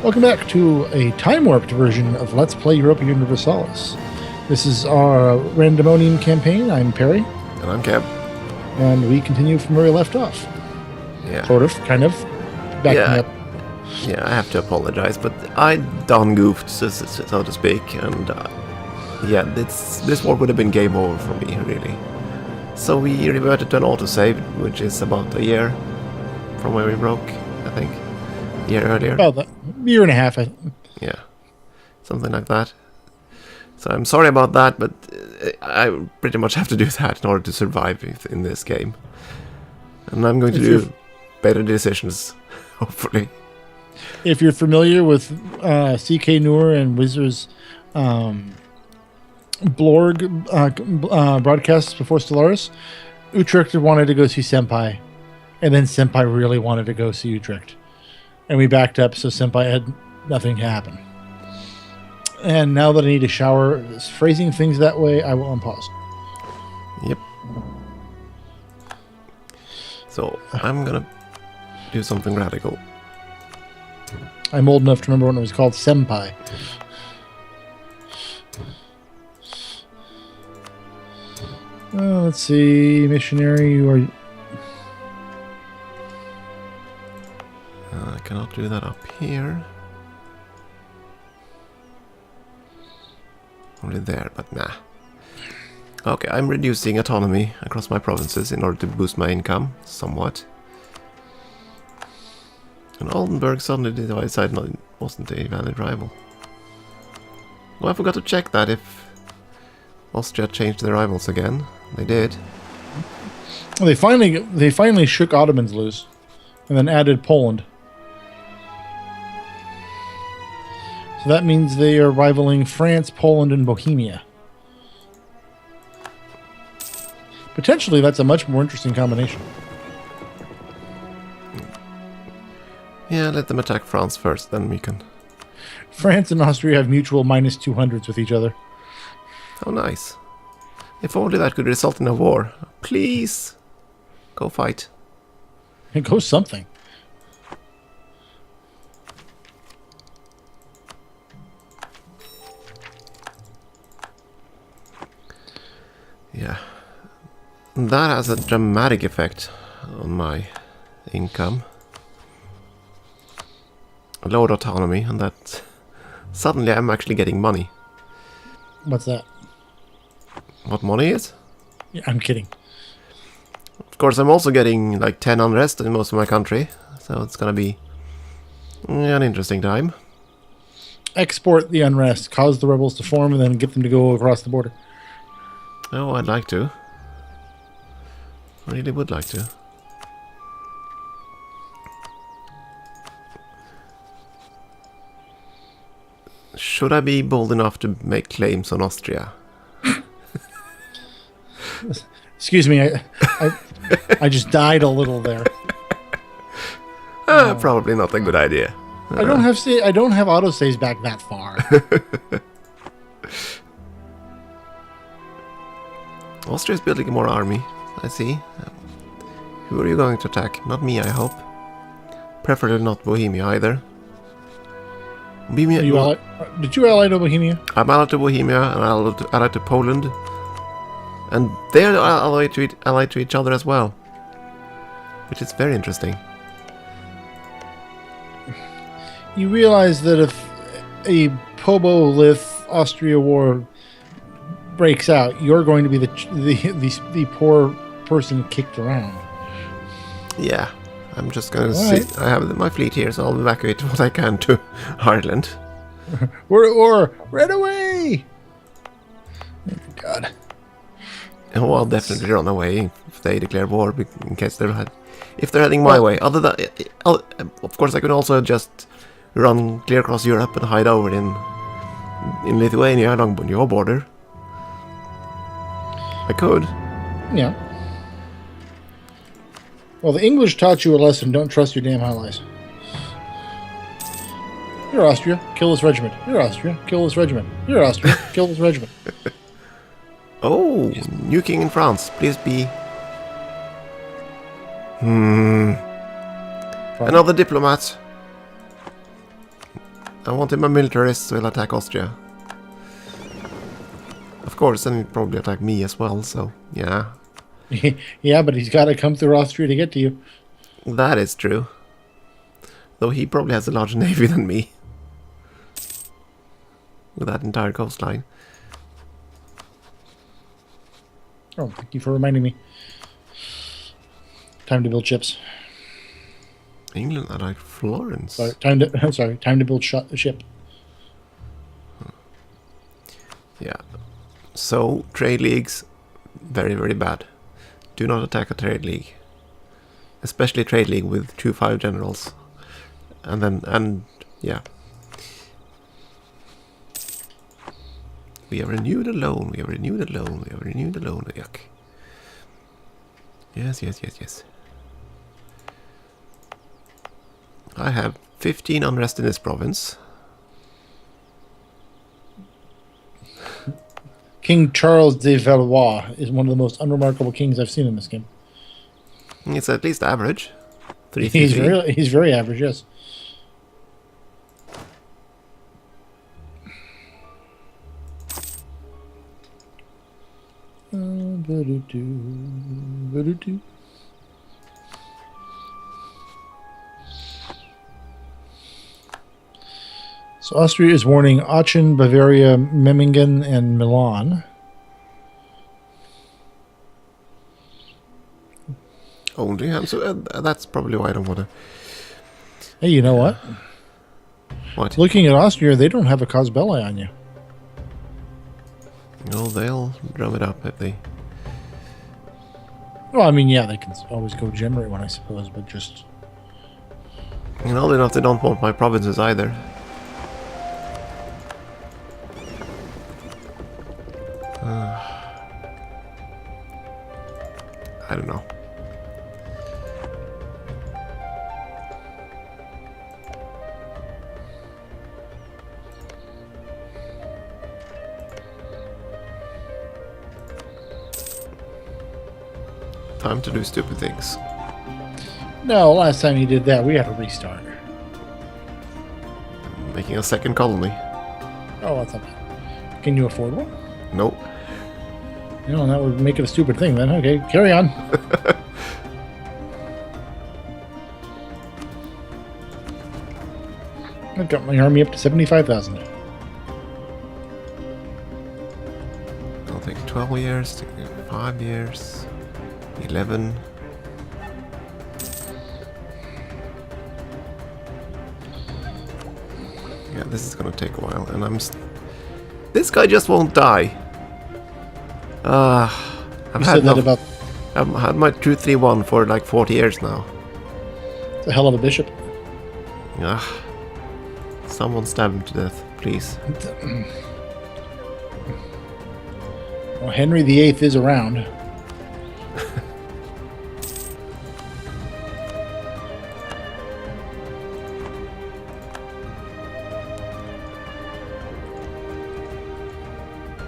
Welcome back to a time-warped version of Let's Play Europa Universalis. This is our Randemonium campaign. I'm Peri. And I'm Keb. And we continue from where we left off. Yeah. Sort of, kind of. Backing up. Yeah, I have to apologize, but I done goofed, so to speak, and yeah, this war would have been game over for me, really. So we reverted to an autosave, which is about a year from where we broke, I think. A year earlier. About a year and a half. Yeah, something like that. So I'm sorry about that, but I pretty much have to do that in order to survive in this game. And I'm going to do better decisions, hopefully. If you're familiar with CK Noor and Wizard's Blorg broadcasts before Stellaris, Utrecht wanted to go see Senpai, and then Senpai really wanted to go see Utrecht. And we backed up, so Senpai had nothing happen. And now that I need a shower, phrasing things that way, I will unpause. Yep. So, I'm gonna do something radical. I'm old enough to remember when it was called Senpai. Let's see, missionary, you are... I cannot do that up here. Only there, but nah. Okay, I'm reducing autonomy across my provinces in order to boost my income somewhat. And Oldenburg suddenly decided it wasn't a valid rival. Well, I forgot to check that if Austria changed their rivals again. They did. Well, they finally shook Ottomans loose, and then added Poland. So that means they are rivaling France, Poland, and Bohemia. Potentially, that's a much more interesting combination. Yeah, let them attack France first, then we can... France and Austria have mutual minus 200s with each other. Oh, nice. If only that could result in a war. Please! Go fight. It goes something. Yeah. That has a dramatic effect on my income. Lowered autonomy, and that suddenly I'm actually getting money. What's that? What money is? Yeah, I'm kidding. Of course, I'm also getting like 10 unrest in most of my country, so it's gonna be an interesting time. Export the unrest, cause the rebels to form, and then get them to go across the border. Oh, I'd like to. I really would like to. Should I be bold enough to make claims on Austria? Excuse me, I just died a little there. Probably not a good idea. I don't have autosaves back that far. Austria is building more army, I see. Who are you going to attack? Not me, I hope. Preferably not Bohemia either. Did you ally to Bohemia? I'm allied to Bohemia and allied to Poland. And they're allied to each other as well. Which is very interesting. You realize that if a Pobo-Lith-Austria war breaks out, you're going to be the poor person kicked around. Yeah, I'm just going to see. I have my fleet here, so I'll evacuate what I can to Ireland. or run away! Oh, God. Oh, I'll definitely run away if they declare war, in case if they're heading my way. Other than, of course, I can also just run clear across Europe and hide over in Lithuania along your border. I could. Yeah. Well, the English taught you a lesson. Don't trust your damn allies. You're Austria. Kill this regiment. You're Austria. Kill this regiment. You're Austria. Kill this regiment. Oh, new king in France. Please be... Another diplomat. I want him a militarist, so he'll attack Austria. Of course, then he'll probably attack me as well, so yeah. Yeah, but he's got to come through Austria to get to you. That is true. Though he probably has a larger navy than me. With that entire coastline. Oh, thank you for reminding me. Time to build ships. England are like Florence. Sorry, time to build a ship. Yeah. So, trade leagues, very, very bad. Do not attack a trade league. Especially a trade league with 2-5 generals. And yeah. We have renewed a loan, we have renewed a loan, we have renewed a loan. Yuck. Yes, yes, yes, yes. I have 15 unrest in this province. King Charles de Valois is one of the most unremarkable kings I've seen in this game. It's at least average. He's very average, yes. So Austria is warning Aachen, Bavaria, Memmingen, and Milan. Only, so that's probably why I don't want to. Hey, you know what? What? Looking at Austria, they don't have a cause belli on you. No, they'll drum it up if they... Well, I mean, yeah, they can always go generate one, I suppose, but just... And oddly enough, they don't want my provinces either. I don't know. Time to do stupid things. No, last time you did that, we had to restart. Making a second colony. Oh, that's not bad. Can you afford one? Nope. You know, that would make it a stupid thing then. Okay, carry on. I've got my army up to 75,000. It'll take 12 years, 5 years, 11. Yeah, this is gonna take a while, and this guy just won't die. I've had my 2-3-1 for like 40 years now. It's a hell of a bishop. Yeah. Someone stab him to death, please. Well, Henry VIII is around.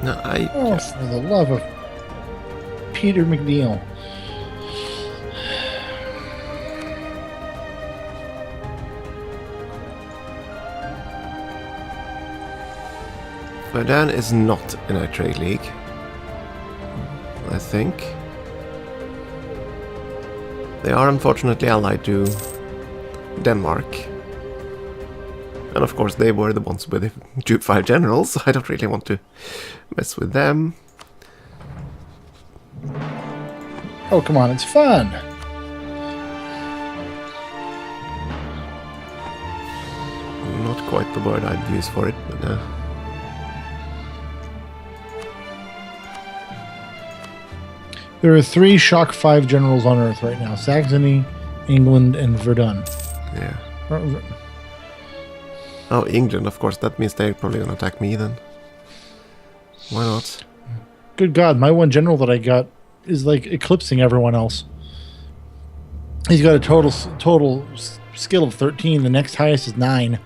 No, Oh, for the love of Peter McNeil. Verdun is not in a trade league, I think. They are unfortunately allied to Denmark. And of course they were the ones with the 2-5 generals, so I don't really want to mess with them. Oh, come on, it's fun. Not quite the word I'd use for it, but There are 3 Shock 5 generals on Earth right now. Saxony, England, and Verdun. yeah. Oh, England, of course. That means they're probably gonna attack me then. Why not? Good God, my one general that I got is like eclipsing everyone else. He's got a total skill of 13. The next highest is 9.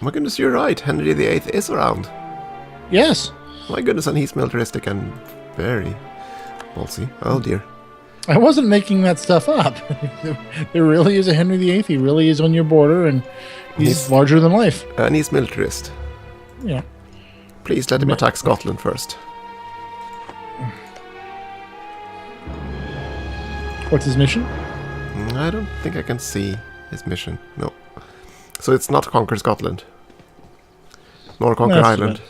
My goodness, you're right. Henry VIII is around. Yes. My goodness, and he's militaristic and very ballsy. Oh dear. I wasn't making that stuff up. There really is a Henry VIII. He really is on your border, and he's larger than life. And he's militarist. Yeah. Please let him attack Scotland first. What's his mission? I don't think I can see his mission. No. So it's not conquer Scotland. Nor conquer That's Ireland.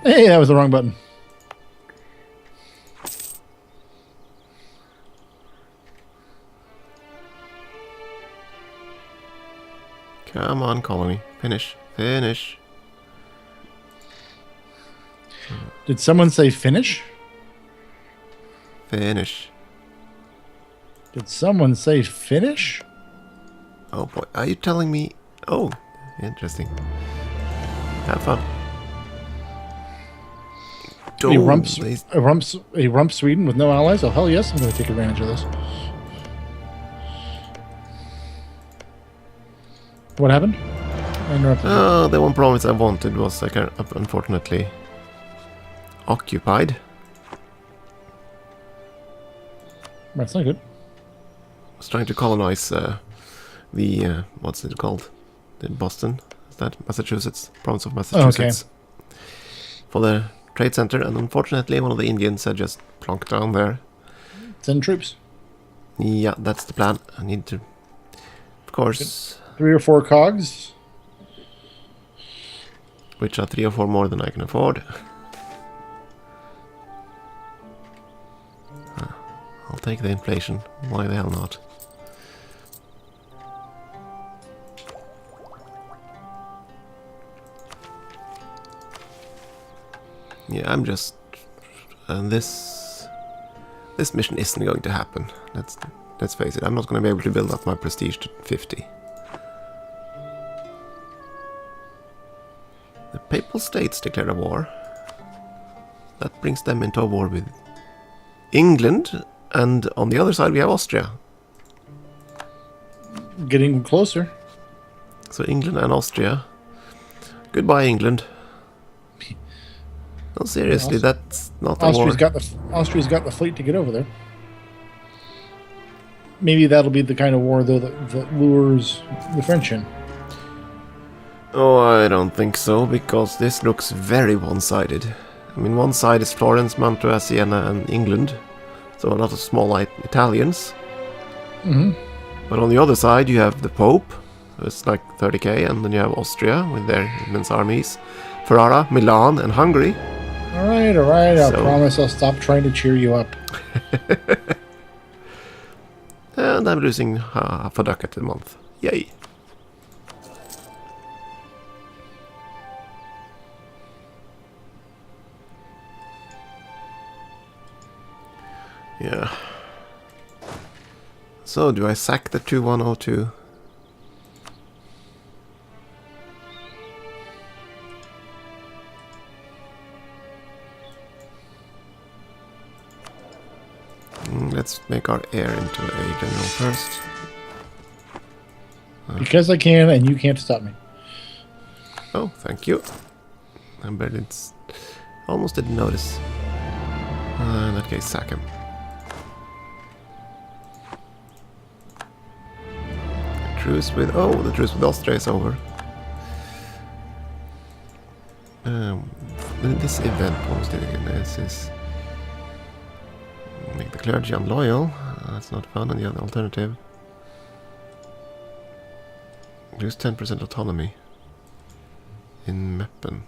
Hey, that was the wrong button. Come on, colony. Finish. Finish. Did someone say finish? Finish. Did someone say finish? Oh boy, are you telling me? Oh, interesting. Have fun. A rump Sweden with no allies? Oh, hell yes, I'm going to take advantage of this. What happened? I interrupted you. Oh, the one province I wanted was unfortunately occupied. That's not good. I was trying to colonize the what's it called? The Boston? Is that Massachusetts? Province of Massachusetts. Oh, okay. For the trade center, and unfortunately one of the Indians had just plonked down there. Send troops. Yeah, that's the plan. I need to, of course... 3 or 4 cogs. Which are 3 or 4 more than I can afford. I'll take the inflation. Why the hell not? Yeah, I'm just... this mission isn't going to happen. Let's face it. I'm not going to be able to build up my prestige to 50. The Papal States declare a war. That brings them into a war with England, and on the other side we have Austria. Getting closer. So England and Austria. Goodbye, England. No, seriously, that's not a war. Austria's got the fleet to get over there. Maybe that'll be the kind of war, though, that lures the French in. Oh, I don't think so, because this looks very one-sided. I mean, one side is Florence, Mantua, Siena, and England. So a lot of small Italians. Mm-hmm. But on the other side, you have the Pope, it's like 30k, and then you have Austria with their immense armies, Ferrara, Milan, and Hungary. All right. I promise I'll stop trying to cheer you up. And I'm losing half a ducat a month. Yay. Yeah. So, do I sack the 2102? Let's make our heir into a general first. Because I can, and you can't stop me. Oh, thank you. I barely almost didn't notice. In that case, sack him. Truce with... Oh, the truce with Austria is over. This event, what was it again? This is... Make the clergy unloyal. That's not fun. And the other alternative. Lose 10% autonomy. In Meppen.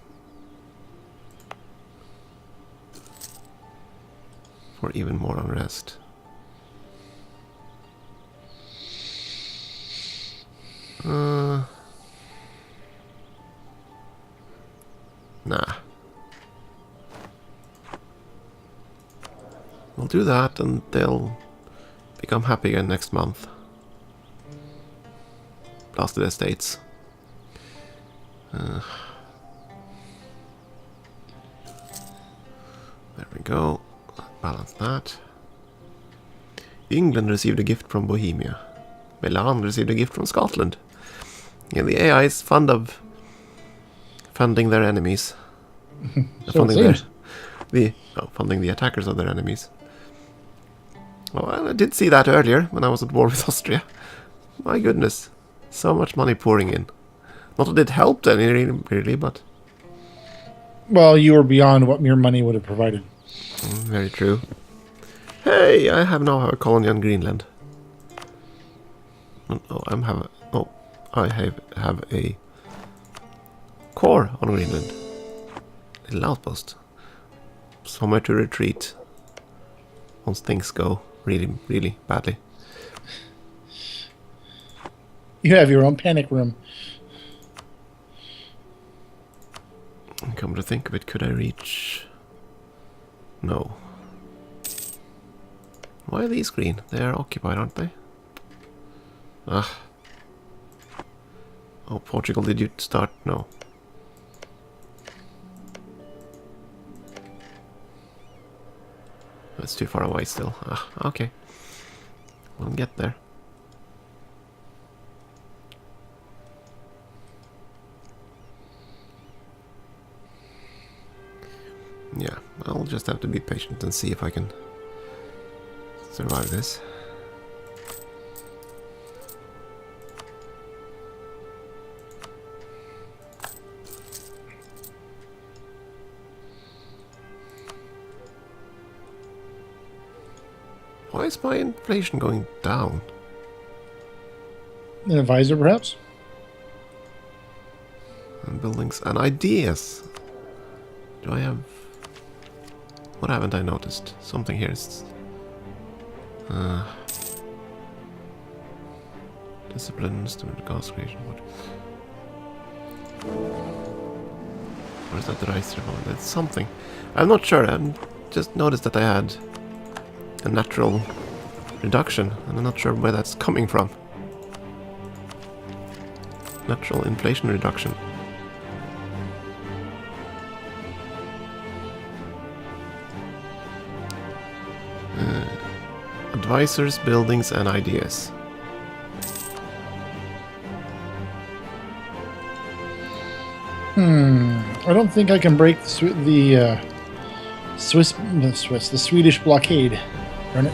For even more unrest. Nah. We'll do that and they'll become happy again next month. Blasted estates. There we go. Balance that. England received a gift from Bohemia. Milan received a gift from Scotland. Yeah, the AI is fond of funding their enemies. So it seems. Funding the attackers of their enemies. Well, I did see that earlier when I was at war with Austria. My goodness, so much money pouring in. Not that it helped any really, but Well, you were beyond what your money would have provided. Very true. Hey, I now have a colony on Greenland. I have a core on Greenland. A little outpost. Somewhere to retreat once things go really, really badly. You have your own panic room. Come to think of it, could I reach... No. Why are these green? They are occupied, aren't they? Ah. Oh, Portugal, did you start? No. That's too far away still. Ah, okay. We'll get there. Yeah, I'll just have to be patient and see if I can survive this. Why is my inflation going down? An advisor, perhaps? And buildings and ideas. Do I have... What haven't I noticed? Something here is... discipline, student gas creation. Or is that the rice reform? That's something. I'm not sure. I just noticed that I had a natural reduction, and I'm not sure where that's coming from. Natural inflation reduction. Advisors, buildings, and ideas. I don't think I can break the Swedish blockade. Run it.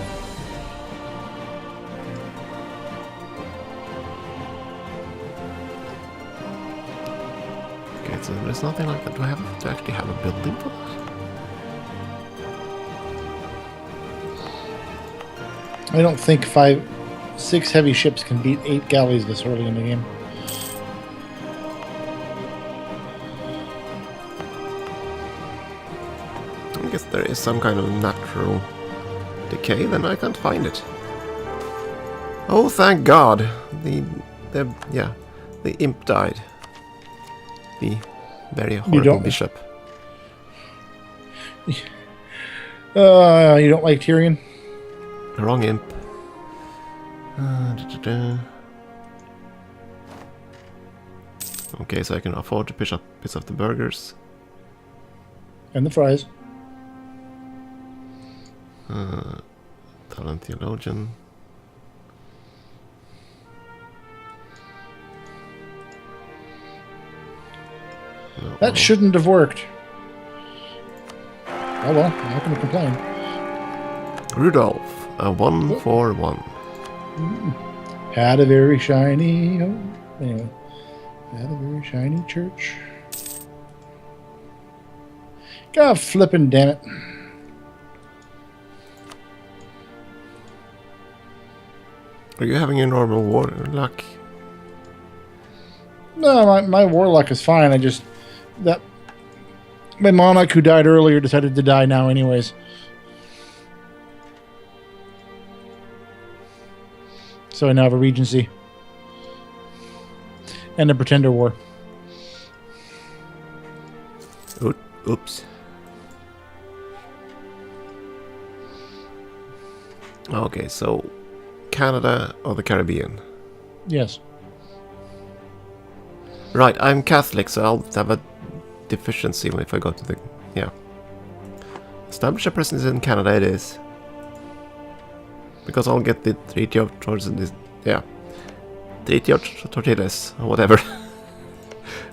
Okay, so there's nothing like that. Do I have to actually have a building for that? I don't think 6 heavy ships can beat 8 galleys this early in the game. I guess there is some kind of natural decay, then I can't find it. Oh, thank God! The imp died. The very horrible bishop. You don't like Tyrion? Wrong imp. Okay, so I can afford to piss off the burgers. And the fries. Talent theologian. That shouldn't have worked. Oh well, I'm not going to complain. Rudolph, a 1 for 1. Had a very shiny... Oh, anyway. Had a very shiny church. God flippin' damn it. Are you having a normal war luck? No, my warlock is fine. I just... My monarch who died earlier decided to die now anyways. So I now have a regency. And a pretender war. Oops. Okay, so Canada or the Caribbean? Yes. Right, I'm Catholic, so I'll have a deficiency if I go to the... Yeah. Establish a presence in Canada it is. Because I'll get the Treaty of Torres and this... Yeah. Eat your tortillas, or whatever.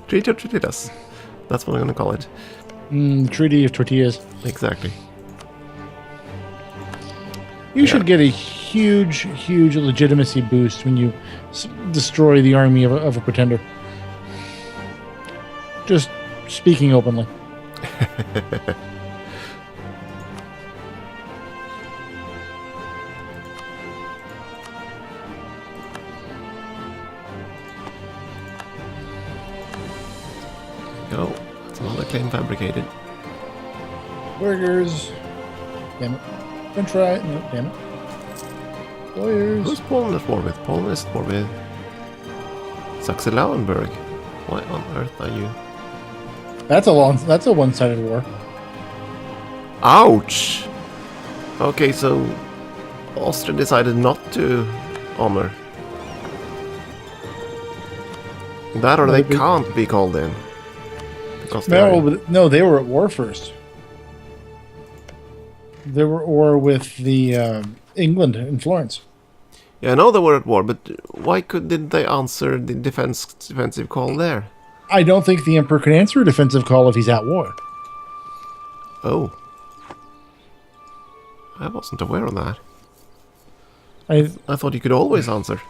Treat your tortillas. That's what I'm gonna call it. Treaty of Tortillas. Exactly. You should get a huge legitimacy boost when you destroy the army of a pretender. Just speaking openly. Oh, that's another claim fabricated. Burgers. Damn it. French fry. No, damn it. Lawyers. Who's Poland at war with? Poland is at war with Saxe-Lauenburg. Why on earth are you? That's a one-sided war. Ouch! Okay, so Austria decided not to honor. That or they can't be called in. Because No, they were at war first. They were at war with the England in Florence. Yeah, I know they were at war, but why didn't they answer the defensive call there? I don't think the Emperor can answer a defensive call if he's at war. Oh. I wasn't aware of that. I thought you could always answer.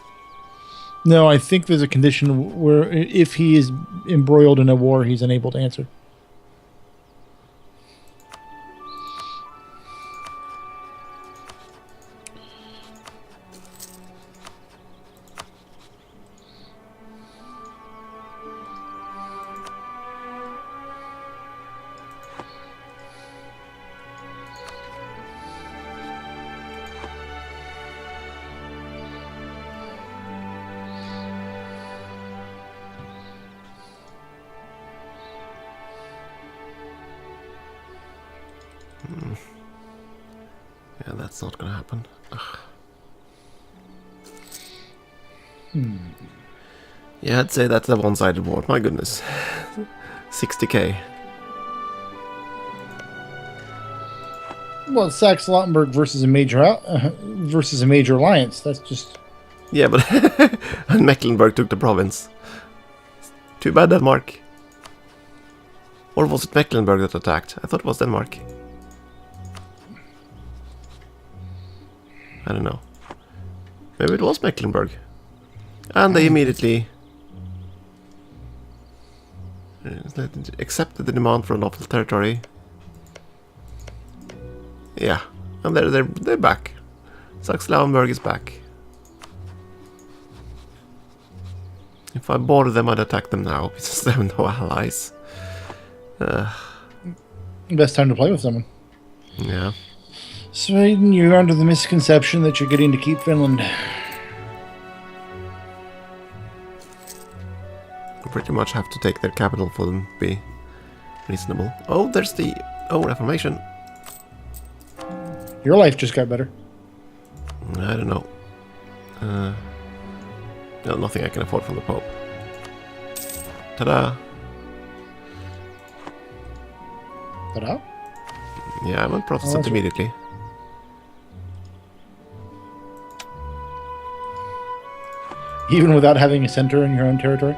No, I think there's a condition where if he is embroiled in a war, he's unable to answer. Yeah, that's not gonna happen. Ugh. Yeah, I'd say that's a one-sided war. My goodness. 60k. Well, Saxe-Lauenburg versus a major alliance. That's just... Yeah, but and Mecklenburg took the province. Too bad, Denmark. Or was it Mecklenburg that attacked? I thought it was Denmark. I don't know. Maybe it was Mecklenburg. And they immediately accepted the demand for lawful territory. Yeah, and they're back. Saxe-Lauenburg is back. If I boarded them, I'd attack them now because they have no allies. Best time to play with someone. Yeah. Sweden, you're under the misconception that you're getting to keep Finland. I pretty much have to take their capital for them to be reasonable. Oh, there's the... Oh, Reformation. Your life just got better. I don't know. No, nothing I can afford from the Pope. Ta-da! Ta-da? Yeah, I went Protestant immediately. Even without having a center in your own territory?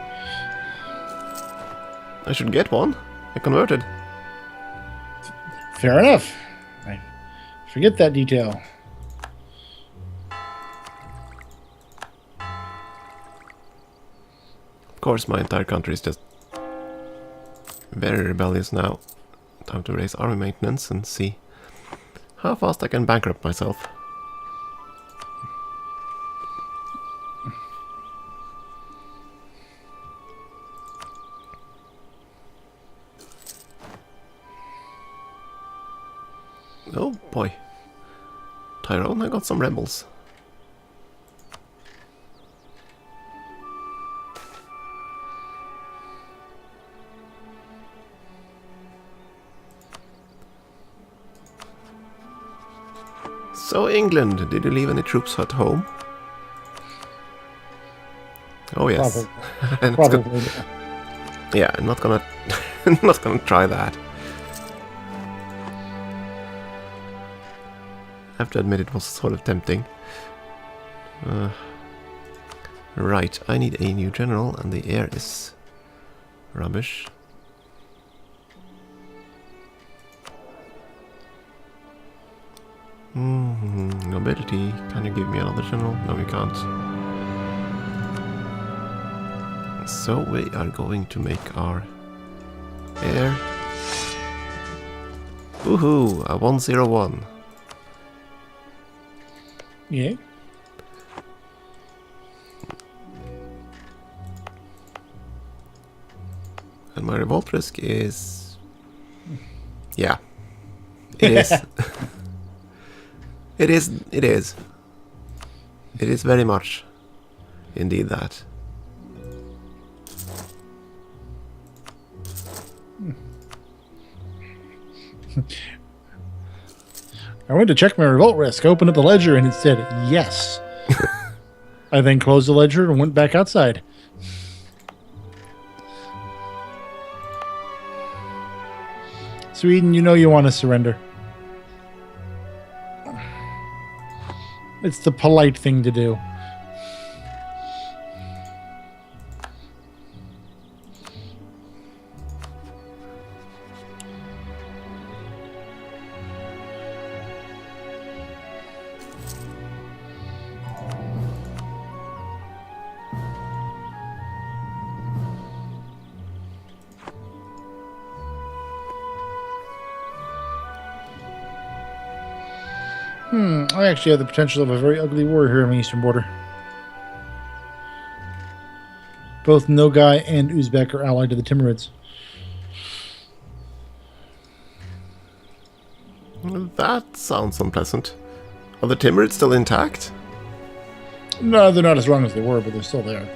I should get one. I converted. Fair enough. I forget that detail. Of course, my entire country is just very rebellious now. Time to raise army maintenance and see how fast I can bankrupt myself. Oh boy. Tyrone, I got some rebels. So England, did you leave any troops at home? Oh yes. Probably. Yeah, I'm not gonna not gonna try that. I have to admit it was sort of tempting. Right, I need a new general, and the air is rubbish. Nobility, can you give me another general? No, you can't. So we are going to make our air. Woohoo! A 101. Yeah. And my revolt risk is... Yeah. It is. It is. It is. It is very much. Indeed that. I went to check my revolt risk, opened up the ledger, and it said yes. I then closed the ledger and went back outside. Sweden, you know you want to surrender. It's the polite thing to do. I actually have the potential of a very ugly war here on the eastern border. Both Nogai and Uzbek are allied to the Timurids. That sounds unpleasant. Are the Timurids still intact? No, they're not as strong as they were, but they're still there.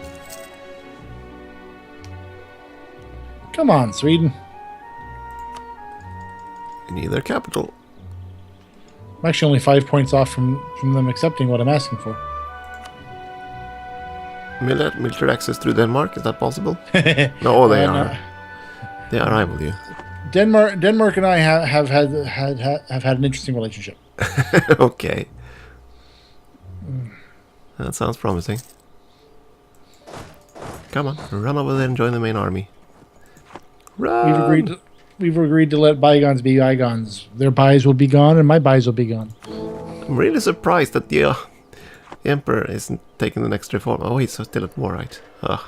Come on, Sweden. You need their capital. I'm actually only 5 points off from them accepting what I'm asking for. Military access through Denmark, is that possible? No, they are. No. They are rival you. Denmark and I have had an interesting relationship. Okay. That sounds promising. Come on, run over there and join the main army. Run! We've agreed to let bygones be bygones. Their buys will be gone, and my buys will be gone. I'm really surprised that the Emperor isn't taking the next reform. Oh, he's still at war, right? Ugh.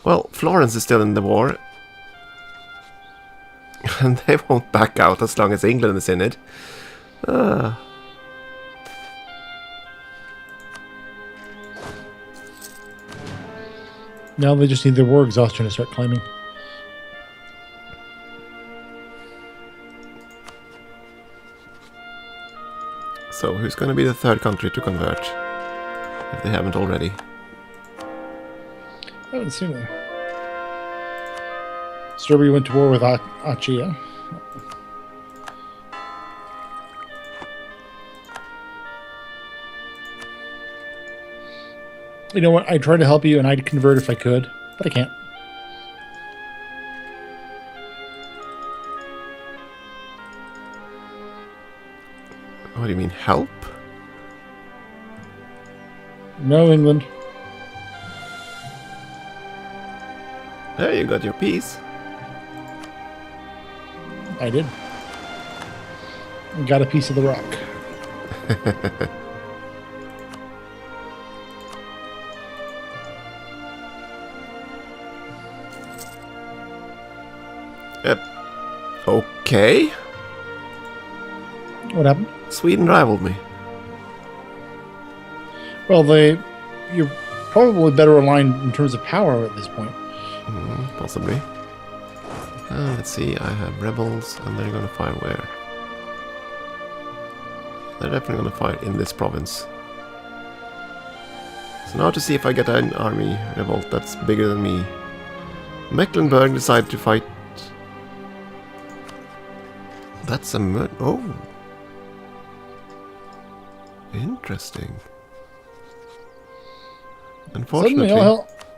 Well, Florence is still in the war. And they won't back out as long as England is in it. Now they just need their war exhaustion to start claiming. So, who's going to be the third country to convert? If they haven't already. I haven't seen them. Serbia went to war with Achia. You know what? I tried to help you, and I'd convert if I could, but I can't. What do you mean, help? No, England. There, you got your piece. I did. Got a piece of the rock. Okay. What happened? Sweden rivaled me. Well, you're probably better aligned in terms of power at this point. Possibly. Let's see, I have rebels, and they're gonna fire where? They're definitely gonna fire in this province. So now to see if I get an army revolt that's bigger than me. Mecklenburg decided to fight. That's a oh. Interesting. Unfortunately,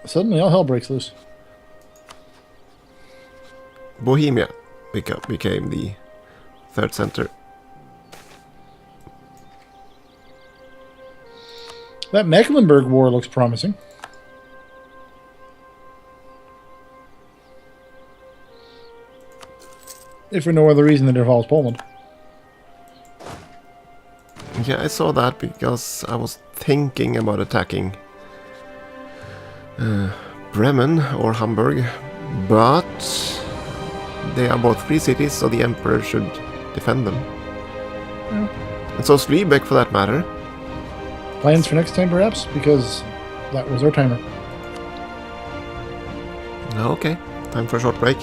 suddenly all hell breaks loose. Bohemia became the third center. That Mecklenburg War looks promising. If for no other reason than it involves Poland. Yeah, I saw that because I was thinking about attacking Bremen or Hamburg, but they are both free cities, so the Emperor should defend them. Yeah. And so Lübeck, for that matter. Plans for next time, perhaps? Because that was our timer. Okay, time for a short break.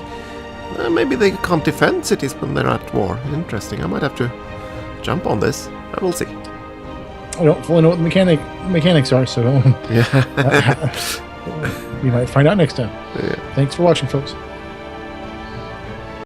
Maybe they can't defend cities when they're at war. Interesting. I might have to jump on this. I will see. I don't fully know what the mechanics are, so Yeah. we might find out next time. Yeah. Thanks for watching, folks.